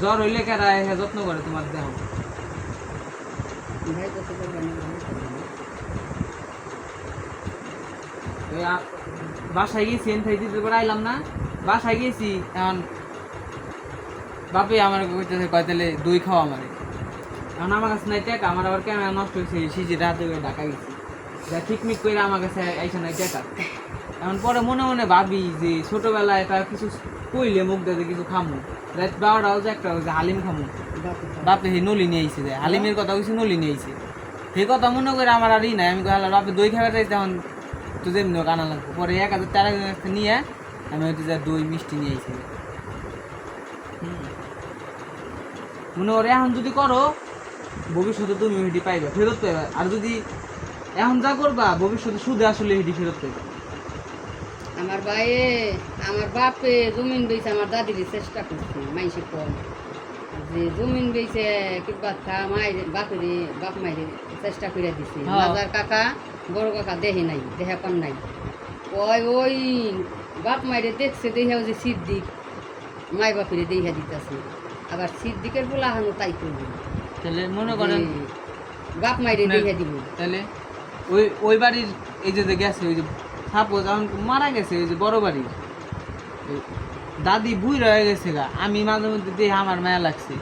জ্বর হইলে কারা হ্যাঁ যত্ন করে তোমার দেহ ভাই কত করবে না ওই বাসায় গেছি এনথাইতে পরে আইলাম না বাসায় গেছি এখন বাপে আমার কইতেছে কয় তাহলে দই খাওয়া আমারে এখন আমার কাছে নাই টাকা আমার আবার ক্যামেরা নষ্ট হয়েছে সিজি রাতে করে ঢাকা গেছি যা ঠিকমিক করে আমার কাছে আইসা নাই টাকা এখন পরে মনে মনে ভাবি যে ছোটবেলায় তার কিছু কইলে মুখ দিয়ে কিছু খামু রাত 12টা বাজে একটা বাজে হালিম খামু বাপে হে নলি নিয়ে আইছে দেয় হালিমের কথা কইছে নলি নিয়ে আইছে সেই কথা মনে করে আমার আর ই নাই আমি কইলাম বাপে দই খাবার যাইতে এখন তো যেমনি হোক আনা লাগবে পরে 1000 টাকা নিয়ে আমি হয়তো যা দই মিষ্টি নিয়ে আইছি মনে করে এখন যদি করো ভবিষ্যতে তুমি হেঁটে পাইবে ফেরত পাইবে আর যদি এখন যা করবা ভবিষ্যতে সুদে আসলে হেঁটে ফেরত পাইবে আমার ভাইয়ে আমার বাপে জমিন বেচে আমার দাদির চেষ্টা করছে মাইসে কম যে জমিন বেচে কিংবা খা মায়ের বাপের বাপ মায়ের চেষ্টা করে দিছে বাজার কাকা বড় কাকা দেহে নাই দেহে পান নাই ওই বাপ মায়ের দেখছে দেহেও যে সিদ্দিক মাই বাপের দেখা দিতেছে আবার সিদ্দিকের পোলা হানো তাই করবে তাহলে মনে করেন বাপ মায়ের দেখা দিব তাহলে ওই বাড়ির এই যে গেছে ওই যে সাপোজ এখন মারা গেছে ওই যে বড় বাড়ি দাদি বুড়ি রয়ে গেছে গা আমি মাঝে মধ্যে দেখে আমার মায়া লাগছে